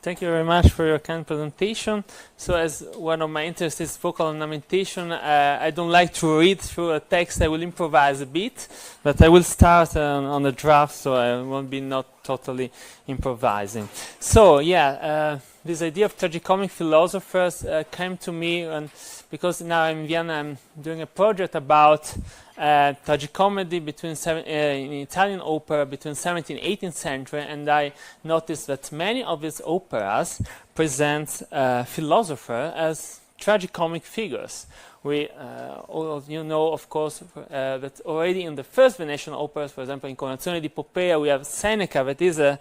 Thank you very much for your kind presentation. So as one of my interests is vocal ornamentation, I don't like to read through a text. I will improvise a bit, but I will start on the draft, so I won't be not totally improvising. So yeah, this idea of tragicomic philosophers came to me because now I'm in Vienna. I'm doing a project about tragicomedy in Italian opera between 17th and 18th century, and I noticed that many of these operas present philosophers as tragicomic figures. All of you know, of course, that already in the first Venetian operas, for example, in Coronazione di Poppea, we have Seneca, that is a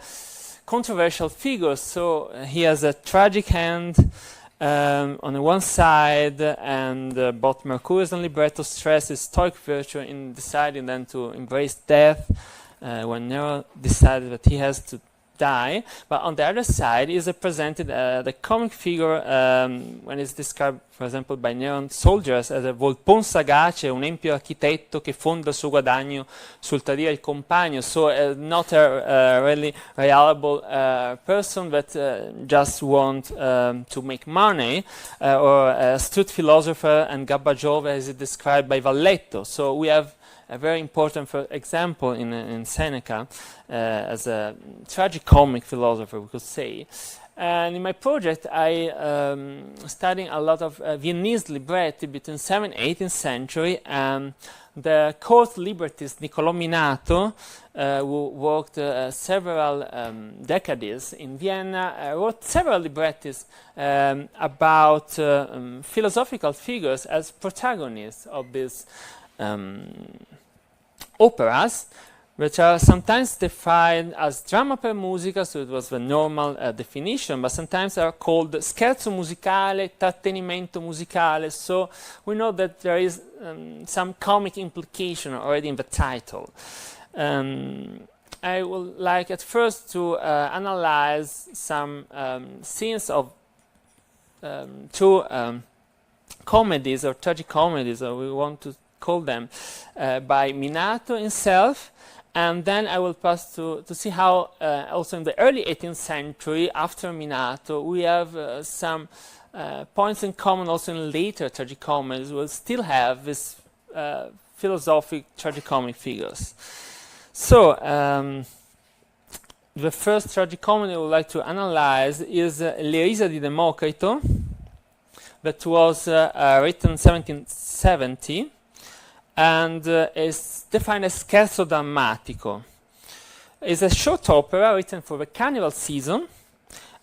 controversial figure. So he has a tragic hand on the one side, and both Mercurius and libretto stress his stoic virtue in deciding then to embrace death when Nero decided that he has to die. But on the other side is represented the comic figure when it's described, for example, by Neron soldiers as a volpon sagace, un empio architetto che fonda il suo guadagno sul tradire il compagno. So not a really reliable person that just want to make money, or a astute philosopher and gabbagiove as it described by Valletto. So we have a very important, for example, in Seneca as a tragicomic philosopher, we could say. And in my project, I studying a lot of Viennese libretti between 7th and 18th century. The court librettist Niccolò Minato, who worked several decades in Vienna, wrote several librettis about philosophical figures as protagonists of these operas, which are sometimes defined as drama per musica, so it was the normal definition, but sometimes are called scherzo musicale, trattenimento musicale. So we know that there is some comic implication already in the title. I would like at first to analyze some scenes of two comedies or tragicomedies, or we want to call them, by Minato himself, and then I will pass to see how also in the early 18th century, after Minato, we have some points in common also in later tragicomedies. We'll still have this philosophic tragicomic figures. So the first tragicomedy I would like to analyze is L'Erisa di Democrito, that was written in 1770, and is defined as scherzo drammatico. It's a short opera written for the carnival season,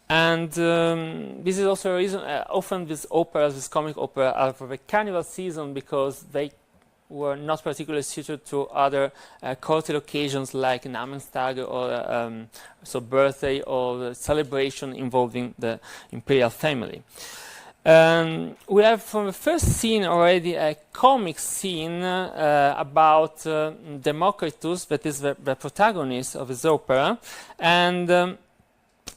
and this is also a reason often these operas, this comic opera, are for the carnival season because they were not particularly suited to other courtly occasions like Namenstag or so birthday or celebration involving the imperial family. We have from the first scene already a comic scene about Democritus, that is the protagonist of this opera, and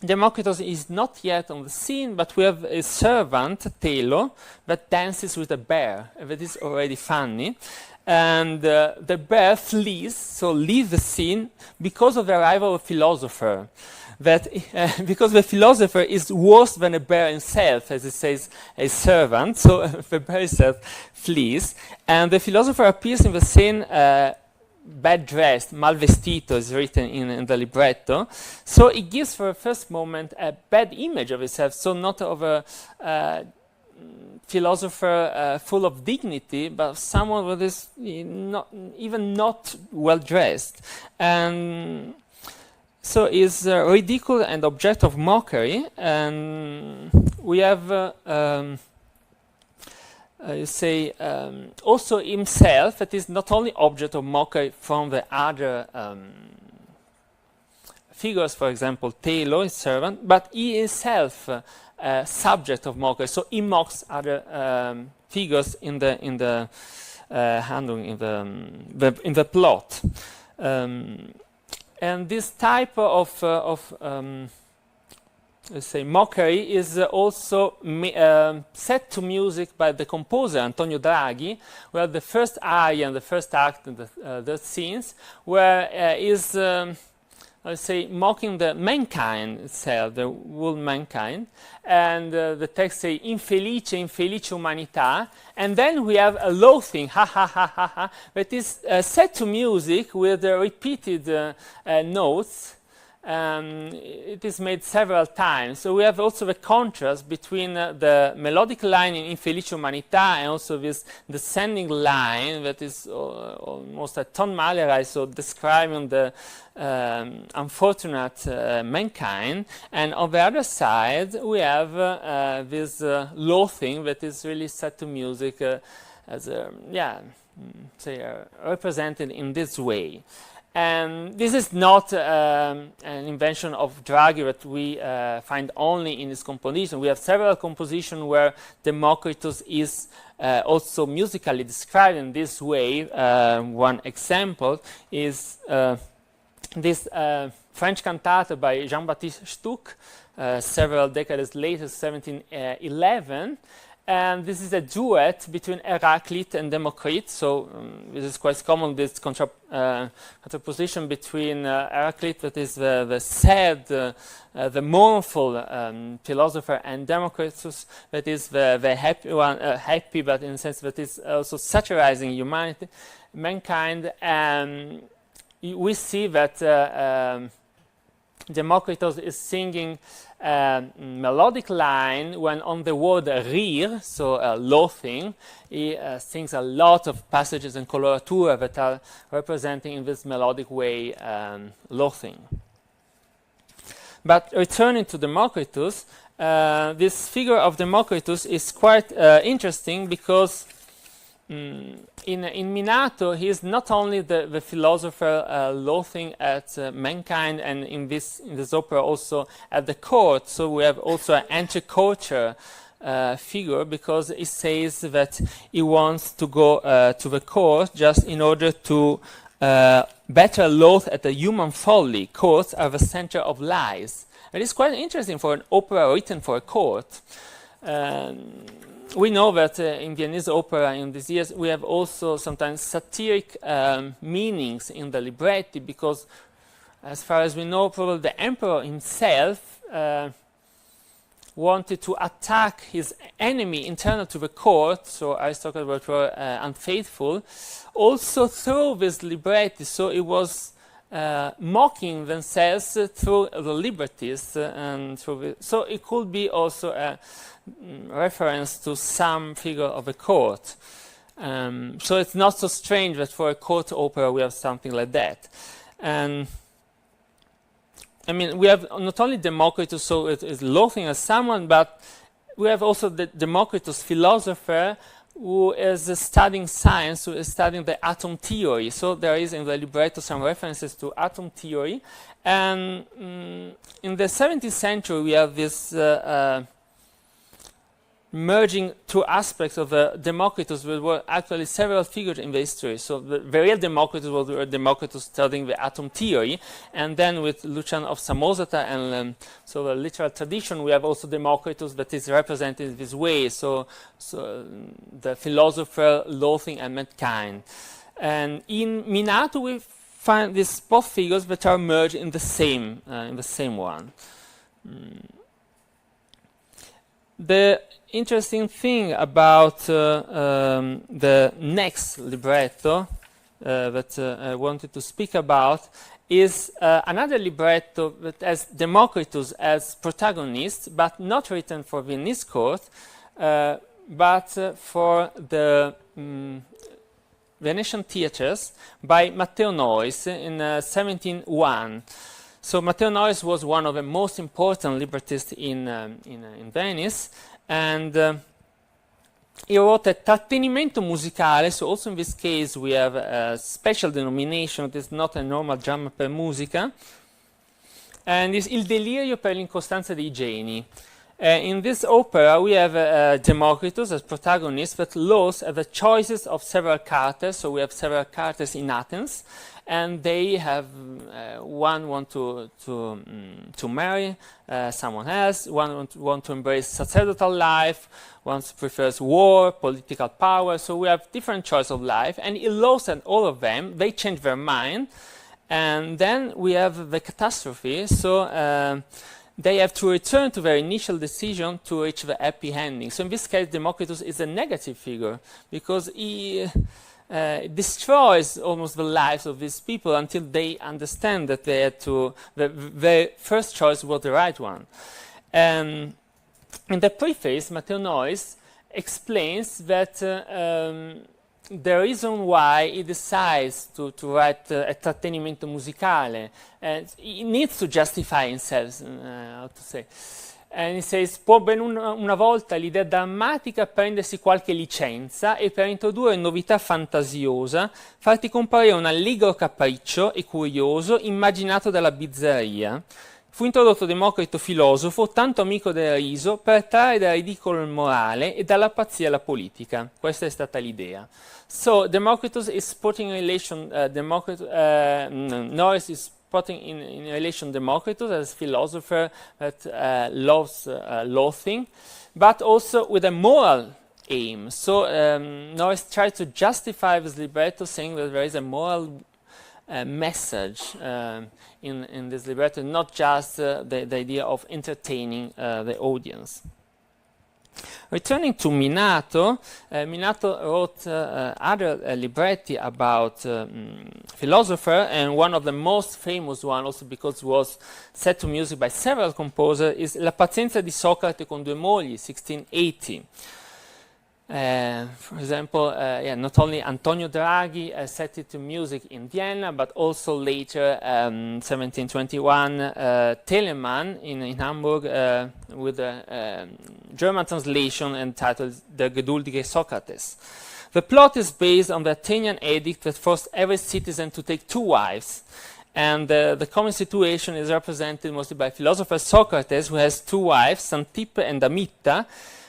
Democritus is not yet on the scene, but we have a servant, Telo, that dances with a bear. That is already funny. And the bear flees, so leaves the scene because of the arrival of a philosopher. That because the philosopher is worse than a bear himself, as it says, a servant, so the bear itself flees, and the philosopher appears in the scene bad dressed, mal vestito is written in the libretto, so it gives for the first moment a bad image of himself, so not of a philosopher full of dignity, but someone who is not well dressed, and so is ridicule and object of mockery. And we have also himself, that is not only object of mockery from the other figures, for example Telo, his servant, but he himself subject of mockery, so he mocks other figures in the handling in the plot. And this type of let's say mockery is also set to music by the composer Antonio Draghi, where the first aria and the first act and the scenes, where is let's say, mocking the mankind itself, the whole mankind. And the text say, infelice, infelice umanità. And then we have a loathing, ha ha ha ha ha, that is set to music with repeated notes. It is made several times. So we have also the contrast between the melodic line in Infelice Umanità and also this descending line that is almost a tonale, so describing the unfortunate mankind. And on the other side, we have this loathing that is really set to music as represented in this way. And this is not an invention of Draghi that we find only in his composition. We have several compositions where Democritus is also musically described in this way. One example is this French cantata by Jean-Baptiste Stuck, several decades later, 1711. And this is a duet between Heraclite and Democritus. So this is quite common, this contraposition between Heraclite, that is the sad, the mournful philosopher, and Democritus, that is the happy one, happy, but in a sense that is also satirizing humanity, mankind. And we see that Democritus is singing melodic line when on the word rire, so loathing, he sings a lot of passages in coloratura that are representing in this melodic way loathing. But returning to Democritus, this figure of Democritus is quite interesting because in Minato, he is not only the philosopher loathing at mankind, and in this opera also at the court. So we have also an anti-culture figure, because he says that he wants to go to the court just in order to better loathe at the human folly. Courts are the center of lies. It is quite interesting for an opera written for a court. We know that in Viennese opera in these years we have also sometimes satiric meanings in the libretti, because as far as we know, probably the emperor himself wanted to attack his enemy internal to the court, so aristocrats were unfaithful, also through this libretti. So it was mocking themselves through the liberties, and so it could be also a reference to some figure of a court. So it's not so strange that for a court opera we have something like that. And I mean, we have not only Democritus, so it is loathing as someone, but we have also the Democritus philosopher who is studying science, who is studying the atom theory. So there is in the libretto some references to atom theory. And in the 17th century we have this merging two aspects of Democritus. There were actually several figures in the history. So the real Democritus was Democritus studying the atom theory, and then with Lucian of Samosata and so the literal tradition, we have also Democritus that is represented in this way. So the philosopher loathing and mankind. And in Minato we find these both figures that are merged in the same one. The interesting thing about the next libretto that I wanted to speak about is another libretto that has Democritus as protagonist, but not written for Viennese court, but for the Venetian theatres by Matteo Nois in 1701. So Matteo Nois was one of the most important librettists in Venice, and he wrote a Trattenimento musicale. So also in this case we have a special denomination. It is not a normal dramma per musica, and it's Il delirio per l'incostanza dei geni. In this opera we have Democritus as protagonist that looks at the choices of several characters. So we have several characters in Athens, and they have one want to marry someone else, one want to embrace sacerdotal life, one prefers war, political power. So we have different choices of life, and it looks at all of them. They change their mind, And then we have the catastrophe. So they have to return to their initial decision to reach the happy ending. So in this case, Democritus is a negative figure because he destroys almost the lives of these people until they understand that they had to, their first choice was the right one. In the preface, Matteo Noyes explains that the reason why he decides to write a trattenimento musicale, he needs to justify himself, how to say. And he says, può ben una volta l'idea drammatica prendersi qualche licenza e per introdurre novità fantasiosa farti comparire un allegro capriccio e curioso immaginato dalla bizzarria. Fu introdotto Democrito filosofo, tanto amico del riso, per trarre dal ridicolo il morale e dalla pazzia la politica. Questa è stata l'idea. So Democritus is putting in relation Norris is putting in relation Democritus as a philosopher that loves loathing, but also with a moral aim. So Norris tries to justify this libretto, saying that there is a moral message in this libretto, not just the idea of entertaining the audience. Returning to Minato, Minato wrote other libretti about philosopher, and one of the most famous one, also because it was set to music by several composers, is La pazienza di Socrate con due mogli, 1680. For example, not only Antonio Draghi set it to music in Vienna, but also later, 1721, Telemann in Hamburg with a German translation entitled Der geduldige Sokrates. The plot is based on the Athenian edict that forced every citizen to take 2 wives. And the common situation is represented mostly by philosopher Socrates, who has 2 wives, Xantippe and Amitta,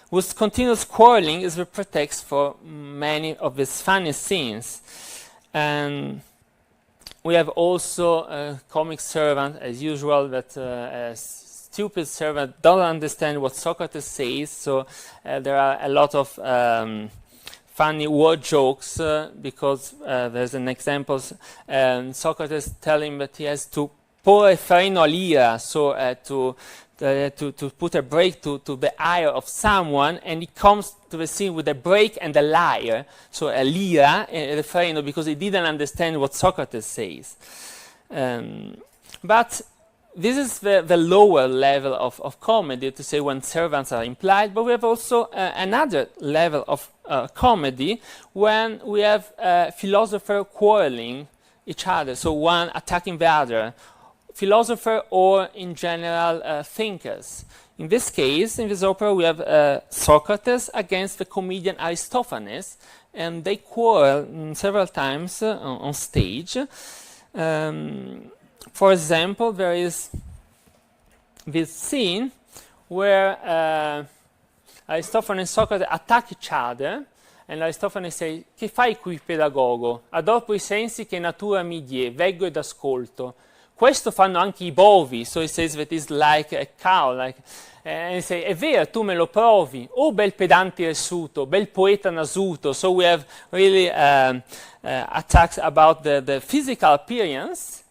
whose continuous quarreling is the pretext for many of his funny scenes. And we have also a comic servant, as usual, that a stupid servant doesn't understand what Socrates says, so there are a lot of funny word jokes because there's an example, Socrates telling that he has to porre freno all'ira, so to put a brake to the ire of someone, and he comes to the scene with a brake and a lyre, so a lira and a freno, because he didn't understand what Socrates says. But this is the lower level of comedy, to say when servants are implied, but we have also another level of comedy when we have philosopher quarreling each other, so one attacking the other, philosopher or in general thinkers. In this case, in this opera, we have Socrates against the comedian Aristophanes, and they quarrel several times on stage. For example, there is this scene where Aristophanes and Socrates attack each other, and Aristophanes says, "Che fai qui, pedagogo? Adopro i sensi che natura mi die, veggo ed ascolto. Questo fanno anche I bovi." So he says that it's like a cow, and he says, "È vero, tu me lo provi. Oh, bel pedante irsuto, bel poeta nasuto." So we have really attacks about the physical appearance.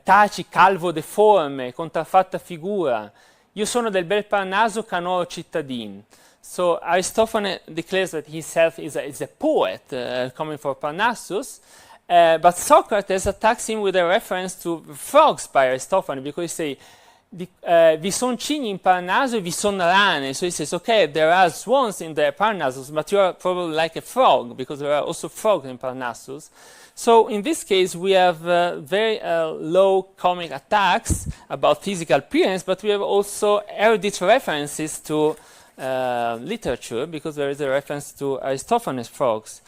Taci, calvo, deforme, contraffatta figura. Io sono del bel Parnaso, canoro cittadin. So Aristophanes declares that himself is a poet coming from Parnassus. But Socrates attacks him with a reference to frogs by Aristophanes, because he says, vi son cigni in Parnaso e vi son rane. So he says, okay, there are swans in the Parnassus, but you are probably like a frog, because there are also frogs in Parnassus. So in this case, we have very low comic attacks about physical appearance, but we have also erudite references to literature, because there is a reference to Aristophanes' frogs.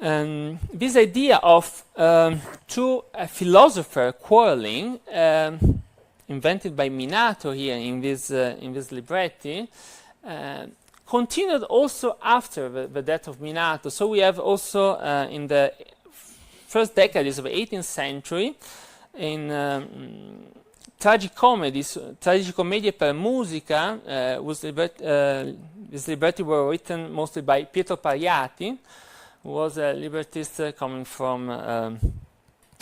This idea of two philosophers quarreling, invented by Minato here in this libretti, continued also after the death of Minato. So we have also in the first decades of the 18th century, in Tragicomedie per musica, these libretti were written mostly by Pietro Pariati, who was a librettist coming from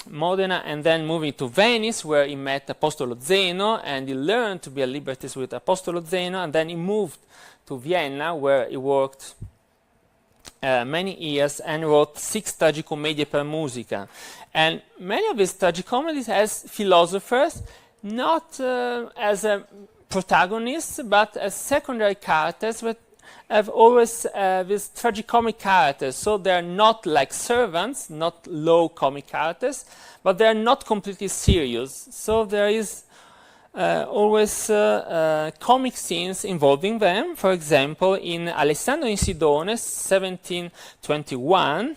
Modena, and then moving to Venice, where he met Apostolo Zeno, and he learned to be a librettist with Apostolo Zeno, and then he moved to Vienna, where he worked many years and wrote 6 tragicomedie per musica. And many of his tragicomedies as philosophers, not as a protagonists, but as secondary characters, but have always these tragicomic characters. So they're not like servants, not low comic characters, but they're not completely serious. So there is always comic scenes involving them. For example, in Alessandro in Sidone, 1721,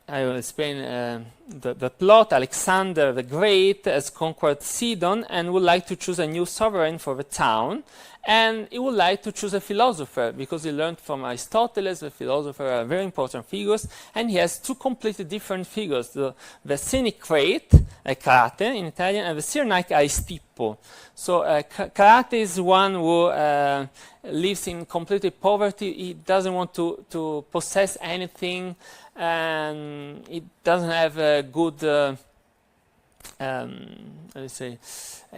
I will explain the plot. Alexander the Great has conquered Sidon and would like to choose a new sovereign for the town. And he would like to choose a philosopher, because he learned from Aristotle the philosophers are very important figures, and he has 2 completely different figures, the cynic Crate, Crate in Italian, and the Cyrenaic Aristippo. So Crate is one who lives in complete poverty. He doesn't want to possess anything, and he doesn't have a good let's say,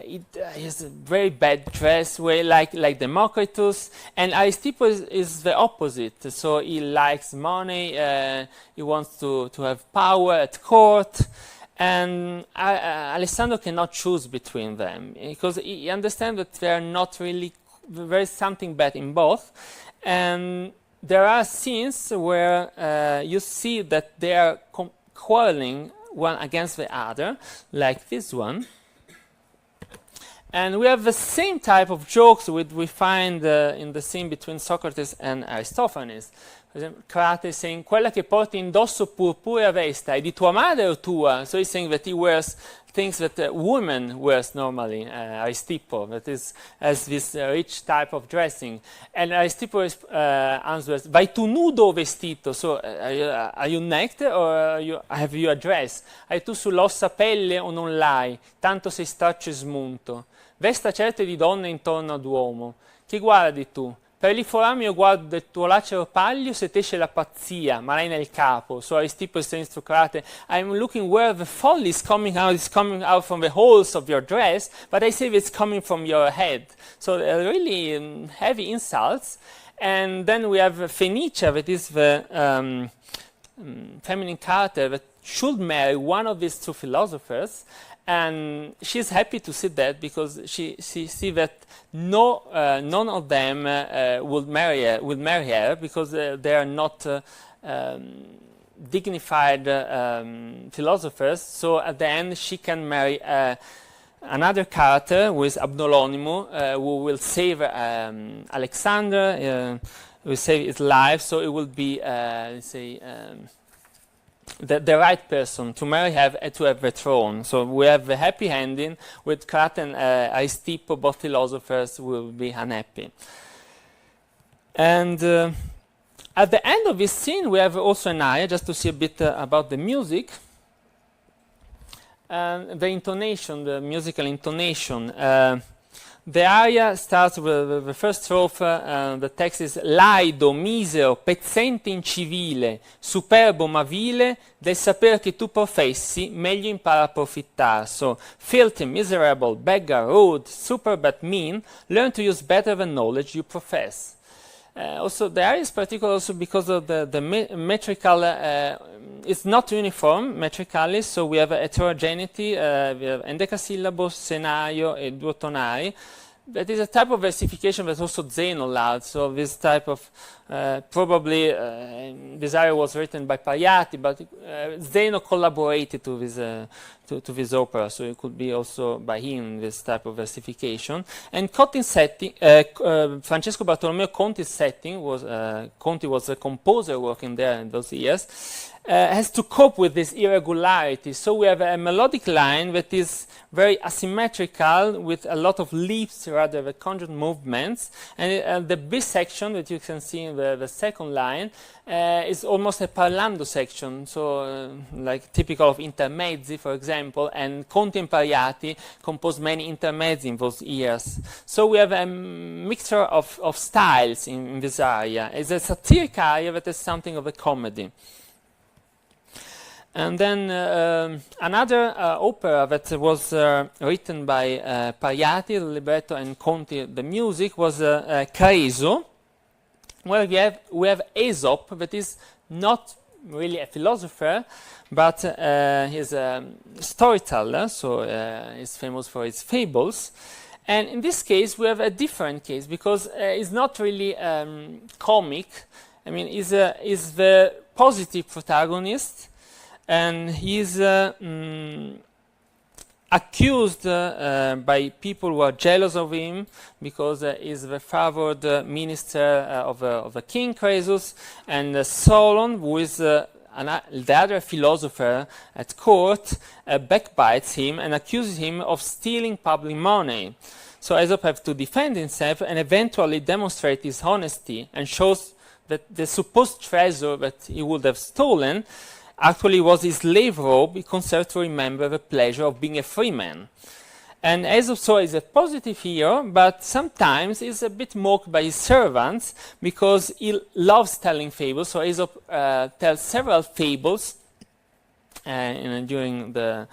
he has a very bad dress, way like Democritus, and Aristippo is the opposite. So he likes money, he wants to have power at court, and Alessandro cannot choose between them, because he understands that they are not really, there is something bad in both. And there are scenes where you see that they are quarreling one against the other, like this one. And we have the same type of jokes we find in the scene between Socrates and Aristophanes. Per esempio, Crate is saying, quella che porti indosso purpurea vesta, è di tua madre o tua? So he's saying that he wears things that women wears normally, Aristippo, that is, has this rich type of dressing. And Aristippo answers, vai tu nudo o vestito? So are you naked or have you a dress? Hai tu sull'ossa pelle o non l'hai? Tanto sei straccio e smunto. Vesta certe di donne intorno ad uomo. Chi guardi tu? Per lì forami io guardo del tuo lacero paglio se t'esce la pazzia, ma l'hai nel capo. So Aristippo is saying to Crate, I'm looking where the folly is coming out. It's coming out from the holes of your dress, but I say it's coming from your head. So really heavy insults. And then we have Fenicia, that is the feminine character that should marry one of these 2 philosophers. And she's happy to see that, because she see that none of them will marry her because they are not dignified philosophers. So at the end she can marry another character who is Abnolonimo, who will save Alexander, will save his life. So it will be let's say the right person to marry, to have the throne. So we have the happy ending with Crate and Aristippo, both philosophers will be unhappy. And at the end of this scene we have also an aria, just to see a bit about the music. The intonation, the musical intonation. The aria starts with the first strophe. The text is laido, misero, pezzente incivile, superbo ma vile, del sapere che tu professi, meglio impara a profittar. So, filthy, miserable, beggar, rude, super but mean, learn to use better the knowledge you profess. Also, the aria is particular also because of the metrical, it's not uniform metrically, so we have heterogeneity, we have endecasillabo, senario, e duotonari. That is a type of versification that also Zeno allowed. So this type of, probably, this aria was written by Pariati, but Zeno collaborated to this opera, so it could be also by him, this type of versification. And Conti's setting, Francesco Bartolomeo Conti's setting, Conti was a composer working there in those years, has to cope with this irregularity. So we have a melodic line that is very asymmetrical with a lot of leaps rather than conjugate movements. And the B section that you can see in the second line is almost a parlando section. So like typical of intermezzi, for example, and Conti and Pariati composed many intermezzi in those years. So we have a mixture of styles in this aria. It's a satiric aria that is something of a comedy. And then another opera that was written by Pariati, the libretto, and Conti, the music, was Creso, where we have Aesop, that is not really a philosopher, but he's a storyteller, so he's famous for his fables. And in this case, we have a different case, because it's not really comic. I mean, he's the positive protagonist, and he's accused by people who are jealous of him, because he's the favored minister of the king Croesus, and Solon, who is the other philosopher at court, backbites him and accuses him of stealing public money. So Aesop has to defend himself and eventually demonstrate his honesty, and shows that the supposed treasure that he would have stolen actually was his slave robe, conserved to remember the pleasure of being a free man. And Aesop so is a positive hero, but sometimes is a bit mocked by his servants, because he loves telling fables. So Aesop tells several fables during the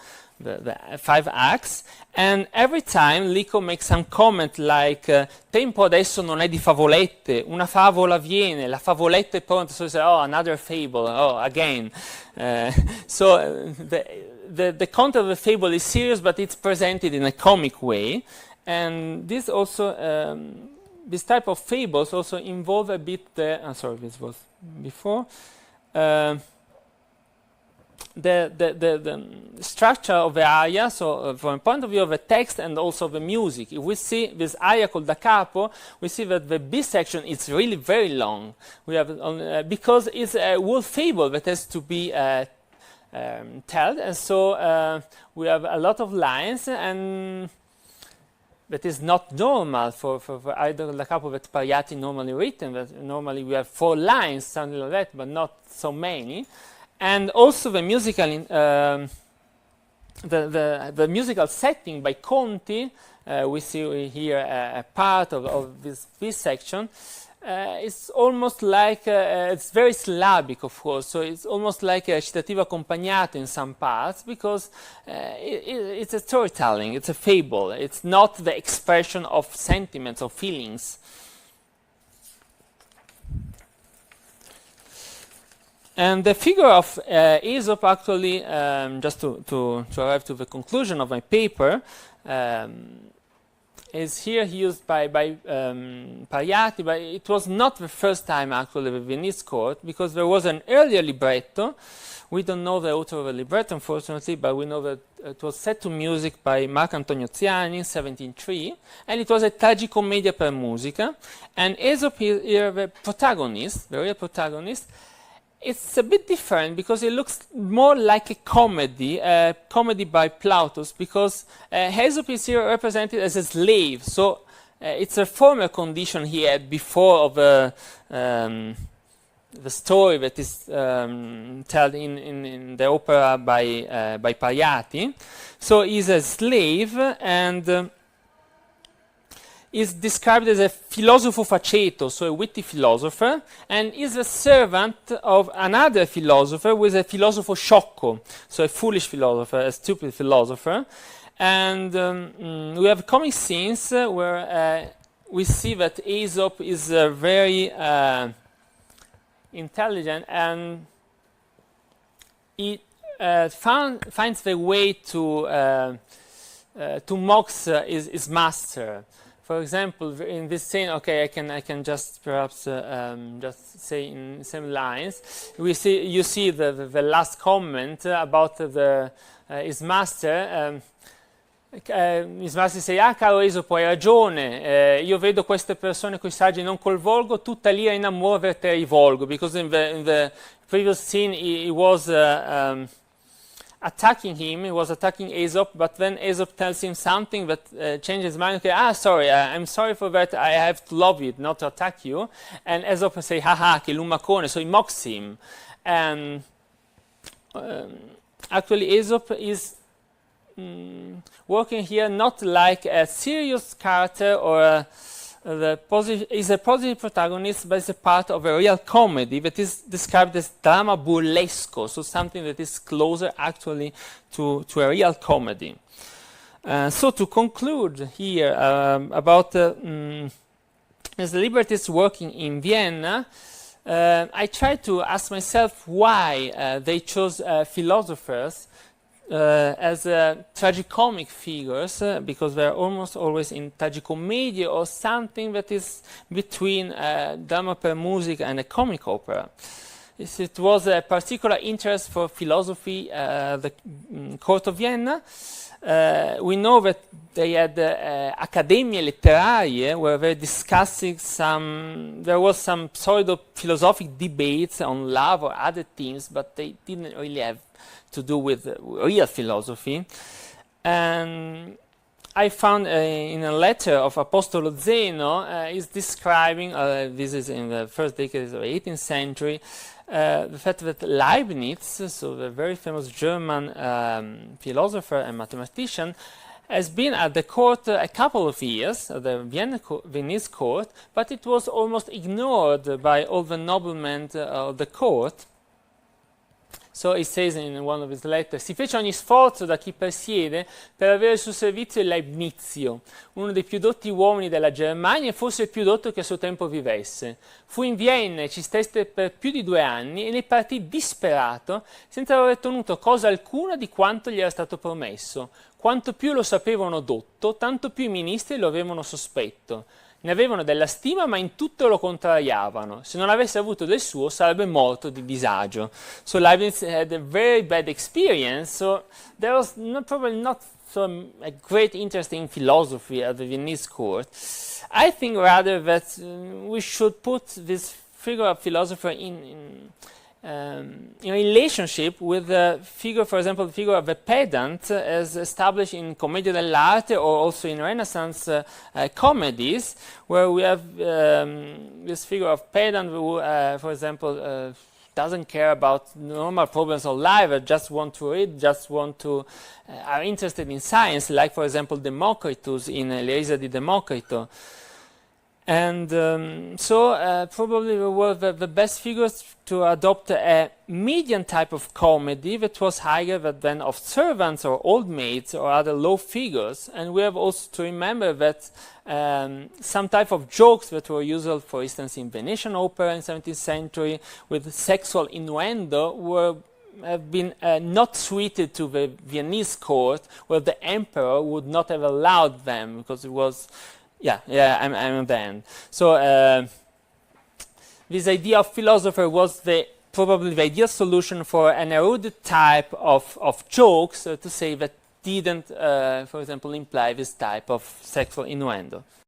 5 acts, and every time Lico makes some comment like tempo adesso non è di favolette, una favola viene, la favoletta è pronta, so you say, oh, another fable, oh, again. So the content of the fable is serious, but it's presented in a comic way, and this also this type of fables also involve a bit the sorry, this was before the structure of the aria, so from a point of view of the text and also the music. If we see this aria called Da Capo, we see that the B section is really very long. We have because it's a whole fable that has to be told, and so we have a lot of lines, and that is not normal for either Da Capo that Pariati normally written. That normally we have 4 lines, something like that, but not so many. And also the musical, the musical setting by Conti, we see here a part of this section. It's almost like, it's very syllabic, of course, so it's almost like a recitativo accompagnato in some parts, because it's a storytelling, it's a fable, it's not the expression of sentiments or feelings. And the figure of Aesop actually, just to arrive to the conclusion of my paper, is here used by Pariati, but it was not the first time actually the Venice court, because there was an earlier libretto. We don't know the author of the libretto, unfortunately, but we know that it was set to music by Marco Antonio Ziani in 1703, and it was a Tragicommedia per musica, and Aesop is here the protagonist, the real protagonist. It's a bit different because it looks more like a comedy by Plautus, because Aesop is here represented as a slave, so it's a former condition he had before of the story that is told in the opera by Pariati. So he's a slave, and is described as a filosofo faceto, so a witty philosopher, and is a servant of another philosopher who is a filosofo sciocco, so a foolish philosopher, a stupid philosopher. And we have comic scenes where we see that Aesop is very intelligent, and he finds the way to mock his master. For example, in this scene, okay, I can just perhaps just say in some lines. You see the last comment about his master. His master say, ah caro Esopo, hai ragione, io vedo queste persone coi saggi non colvolgo, tutta l'ira in amore per te rivolgo. Because in the previous scene he was attacking him, he was attacking Aesop, but then Aesop tells him something that changes his mind. Okay, sorry, I'm sorry for that, I have to love you, not to attack you. And Aesop say, haha, che lumacone, so he mocks him. And actually Aesop is working here not like a serious character or is a positive protagonist, but is a part of a real comedy that is described as drama burlesco, so something that is closer actually to a real comedy. So to conclude here about as the librettist working in Vienna, I tried to ask myself why they chose philosophers as tragicomic figures, because they're almost always in tragicomedia or something that is between drama per music and a comic opera. It was a particular interest for philosophy, the court of Vienna. We know that they had Accademie Letterarie where they were discussing there was some pseudo-philosophic debates on love or other themes, but they didn't really have to do with real philosophy. And I found in a letter of Apostolo Zeno, is describing, this is in the first decades of the 18th century, the fact that Leibniz, so the very famous German philosopher and mathematician, has been at the court a couple of years, at the Viennese court, but it was almost ignored by all the noblemen of the court. So he says in one of his letters, si fece ogni sforzo da chi persiede per avere al suo servizio il Leibnizio, uno dei più dotti uomini della Germania e forse il più dotto che a suo tempo vivesse. Fu in Vienna e ci stette per più di 2 anni e ne partì disperato senza aver ottenuto cosa alcuna di quanto gli era stato promesso. Quanto più lo sapevano dotto, tanto più i ministri lo avevano sospetto. Ne avevano della stima, ma in tutto lo contrariavano. Se non avesse avuto del suo, sarebbe morto di disagio. So Leibniz had a very bad experience, so there was probably not a great interest in philosophy at the Viennese court. I think rather that we should put this figure of philosopher in relationship with the figure, for example, the figure of a pedant as established in Commedia dell'arte or also in Renaissance comedies, where we have this figure of pedant who, for example, doesn't care about normal problems of life, just want to read, are interested in science, like, for example, Democritus in L'Eresia di Democrito. And probably we were the best figures to adopt a median type of comedy that was higher than of servants or old maids or other low figures. And we have also to remember that some type of jokes that were usual, for instance, in Venetian opera in 17th century with sexual innuendo have been not suited to the Viennese court, where the emperor would not have allowed them because it was I'm at the end. So this idea of philosopher was probably the ideal solution for an erudite type of jokes, to say, that didn't, for example, imply this type of sexual innuendo.